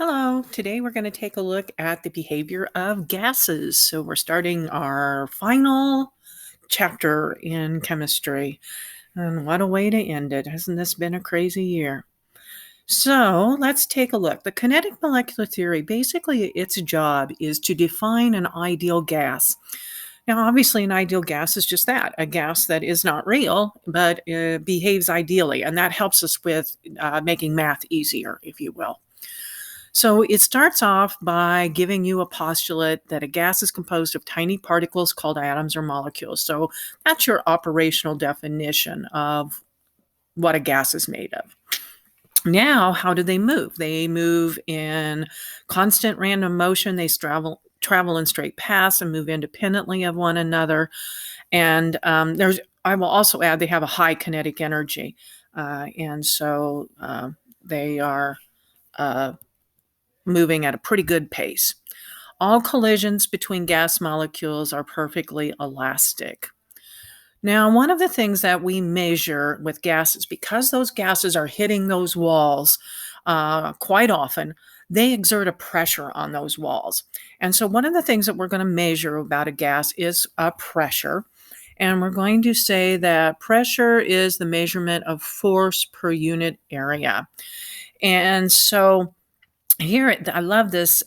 Hello, today we're going to take a look at the behavior of gases. So, we're starting our final chapter in chemistry. And what a way to end it. Hasn't this been a crazy year? So, let's take a look. The kinetic molecular theory basically, its job is to define an ideal gas. Now, obviously, an ideal gas is just that, a gas that is not real, but behaves ideally. And that helps us with making math easier, if you will. So it starts off by giving you a postulate that a gas is composed of tiny particles called atoms or molecules. So that's your operational definition of what a gas is made of. Now, how do they move? They move in constant random motion. They travel in straight paths and move independently of one another. And I will also add, they have a high kinetic energy. And so they are moving at a pretty good pace. All collisions between gas molecules are perfectly elastic. Now, one of the things that we measure with gases, because those gases are hitting those walls quite often, they exert a pressure on those walls. And so one of the things that we're going to measure about a gas is a pressure. And we're going to say that pressure is the measurement of force per unit area. And so here, I love this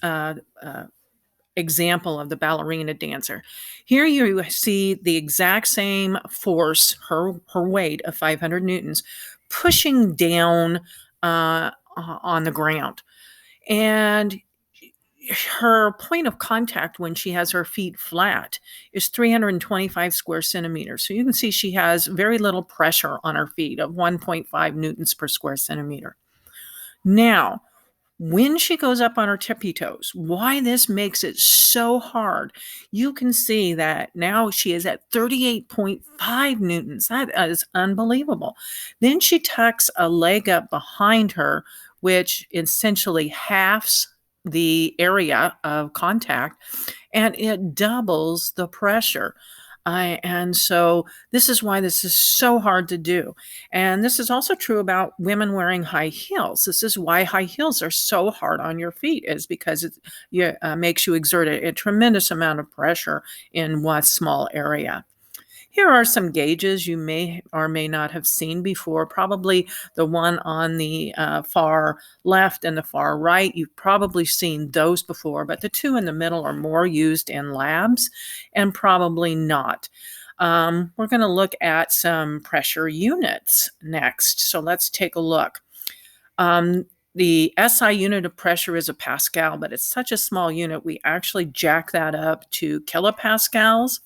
example of the ballerina dancer. Here you see the exact same force, her weight of 500 newtons, pushing down on the ground. And her point of contact when she has her feet flat is 325 square centimeters. So you can see she has very little pressure on her feet of 1.5 newtons per square centimeter. Now, when she goes up on her tippy toes, why this makes it so hard, you can see that now she is at 38.5 newtons. That is unbelievable. Then she tucks a leg up behind her, which essentially halves the area of contact, and it doubles the pressure. And so this is why this is so hard to do. And this is also true about women wearing high heels. This is why high heels are so hard on your feet, is because it makes you exert a tremendous amount of pressure in one small area. Here are some gauges you may or may not have seen before. Probably the one on the far left and the far right, you've probably seen those before, but the two in the middle are more used in labs and probably not. We're going to look at some pressure units next. So let's take a look. The SI unit of pressure is a Pascal, but it's such a small unit, we actually jack that up to kilopascals.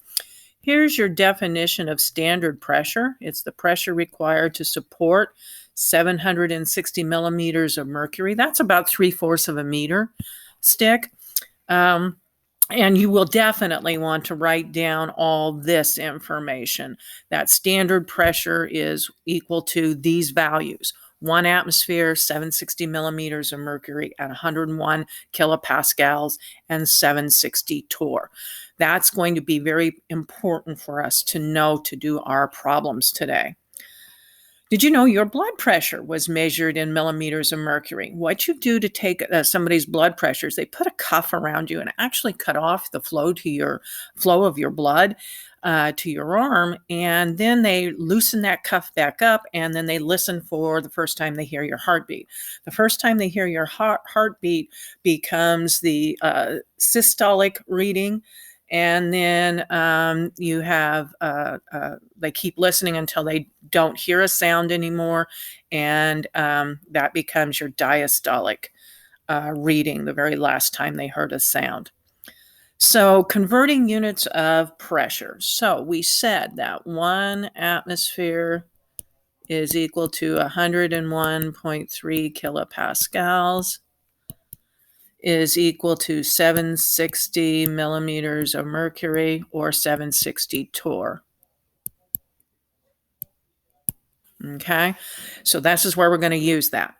Here's your definition of standard pressure. It's the pressure required to support 760 millimeters of mercury. That's about 3/4 of a meter stick. And you will definitely want to write down all this information. That standard pressure is equal to these values. 1 atmosphere, 760 millimeters of mercury at 101 kilopascals and 760 torr. That's going to be very important for us to know to do our problems today. Did you know your blood pressure was measured in millimeters of mercury? What you do to take somebody's blood pressure is they put a cuff around you and actually cut off the flow of your blood to your arm, and then they loosen that cuff back up, and then they listen for the first time they hear your heartbeat. The first time they hear your heartbeat becomes the systolic reading. And then you have, they keep listening until they don't hear a sound anymore. And that becomes your diastolic reading, the very last time they heard a sound. So converting units of pressure. So we said that 1 atmosphere is equal to 101.3 kilopascals is equal to 760 millimeters of mercury, or 760 torr. Okay, so this is where we're going to use that.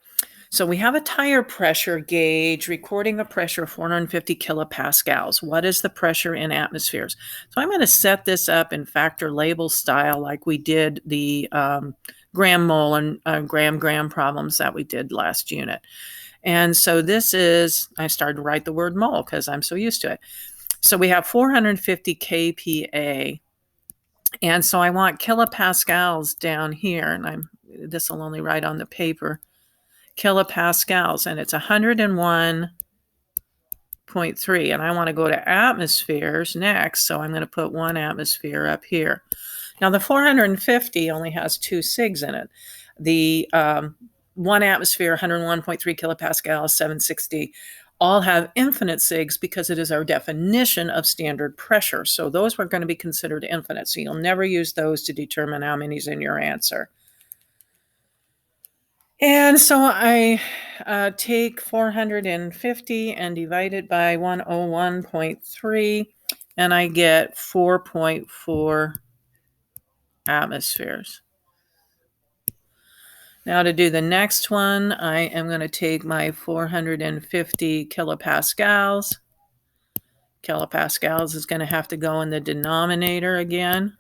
So we have a tire pressure gauge recording a pressure of 450 kilopascals. What is the pressure in atmospheres? So I'm going to set this up in factor label style like we did the gram mole and gram problems that we did last unit. And so this is, I started to write the word mole because I'm so used to it. So we have 450 kPa. And so I want kilopascals down here, and this will only write on the paper, kilopascals, and it's 101.3. And I want to go to atmospheres next, so I'm going to put 1 atmosphere up here. Now the 450 only has 2 SIGs in it. The 1 atmosphere, 101.3 kilopascals, 760, all have infinite SIGs because it is our definition of standard pressure. So those were going to be considered infinite. So you'll never use those to determine how many's in your answer. And so I take 450 and divide it by 101.3, and I get 4.4 atmospheres. Now to do the next one, I am going to take my 450 kilopascals. Kilopascals is going to have to go in the denominator again.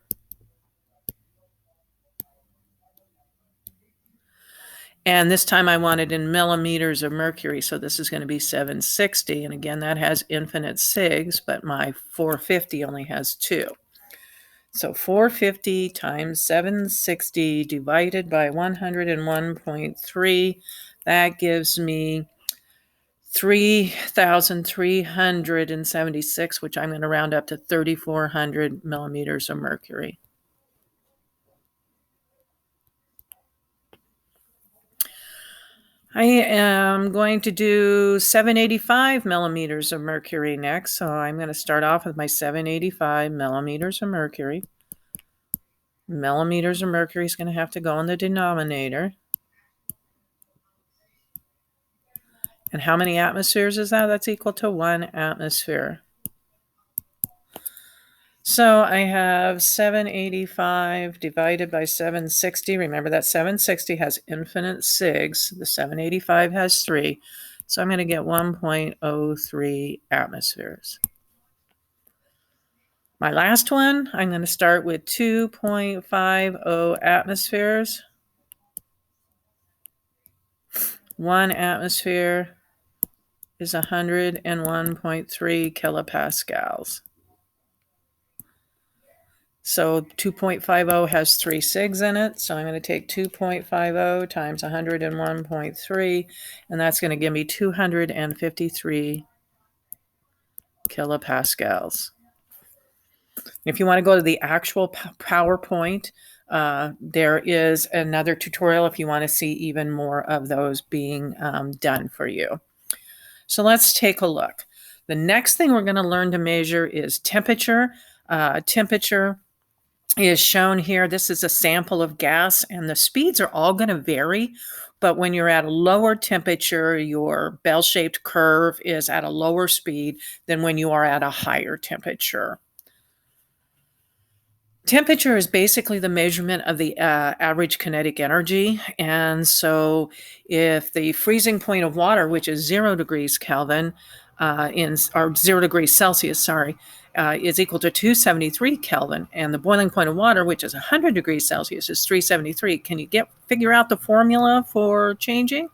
And this time I want it in millimeters of mercury, so this is going to be 760. And again, that has infinite SIGs, but my 450 only has 2. So 450 times 760 divided by 101.3, that gives me 3,376, which I'm going to round up to 3,400 millimeters of mercury. I am going to do 785 millimeters of mercury next. So I'm going to start off with my 785 millimeters of mercury. Millimeters of mercury is going to have to go in the denominator. And how many atmospheres is that? That's equal to 1 atmosphere. So I have 785 divided by 760. Remember that 760 has infinite SIGs. The 785 has 3. So I'm going to get 1.03 atmospheres. My last one, I'm going to start with 2.50 atmospheres. 1 atmosphere is 101.3 kilopascals. So 2.50 has 3 SIGs in it. So I'm going to take 2.50 times 101.3, and that's going to give me 253 kilopascals. If you want to go to the actual PowerPoint, there is another tutorial if you want to see even more of those being done for you. So let's take a look. The next thing we're going to learn to measure is temperature. Temperature is shown here. This is a sample of gas, and the speeds are all going to vary. But when you're at a lower temperature, your bell-shaped curve is at a lower speed than when you are at a higher temperature. Temperature is basically the measurement of the average kinetic energy. And so if the freezing point of water, which is 0 degrees Kelvin, or 0 degrees Celsius, is equal to 273 Kelvin, and the boiling point of water, which is 100 degrees Celsius, is 373. Can you figure out the formula for changing?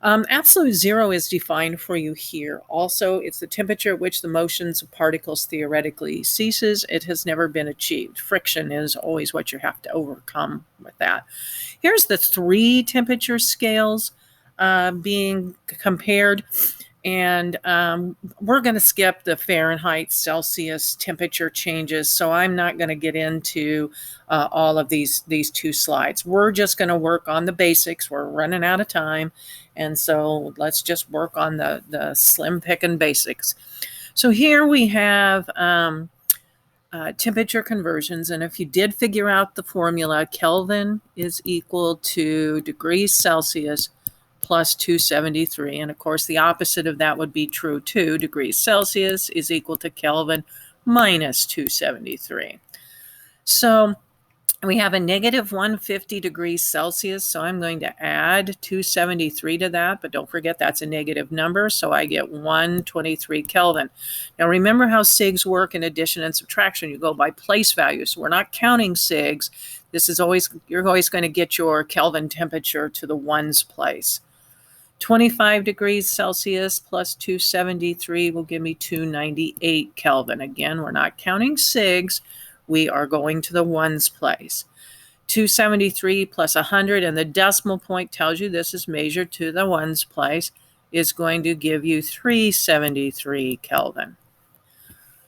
Absolute zero is defined for you here. Also, it's the temperature at which the motions of particles theoretically ceases. It has never been achieved. Friction is always what you have to overcome with that. Here's the 3 temperature scales being compared. And we're going to skip the Fahrenheit, Celsius temperature changes, so I'm not going to get into all of these 2 slides. We're just going to work on the basics. We're running out of time, and so let's just work on the slim picking basics. So here we have temperature conversions, and if you did figure out the formula, Kelvin is equal to degrees Celsius plus 273. And of course, the opposite of that would be true too. Degrees Celsius is equal to Kelvin minus 273. So we have a negative 150 degrees Celsius. So I'm going to add 273 to that, but don't forget that's a negative number. So I get 123 Kelvin. Now remember how SIGs work in addition and subtraction. You go by place value. So we're not counting SIGs. You're always going to get your Kelvin temperature to the ones place. 25 degrees Celsius plus 273 will give me 298 Kelvin. Again, we're not counting sigs. We are going to the ones place. 273 plus 100, and the decimal point tells you this is measured to the ones place, is going to give you 373 Kelvin.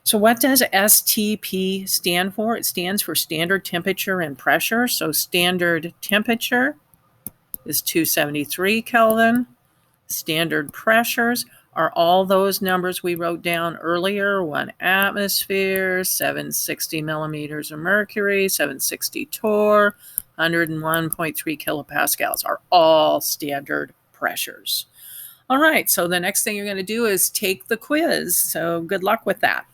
So what does STP stand for? It stands for standard temperature and pressure. So standard temperature is 273 Kelvin. Standard pressures are all those numbers we wrote down earlier. 1 atmosphere, 760 millimeters of mercury, 760 torr, 101.3 kilopascals are all standard pressures. All right, so the next thing you're going to do is take the quiz. So good luck with that.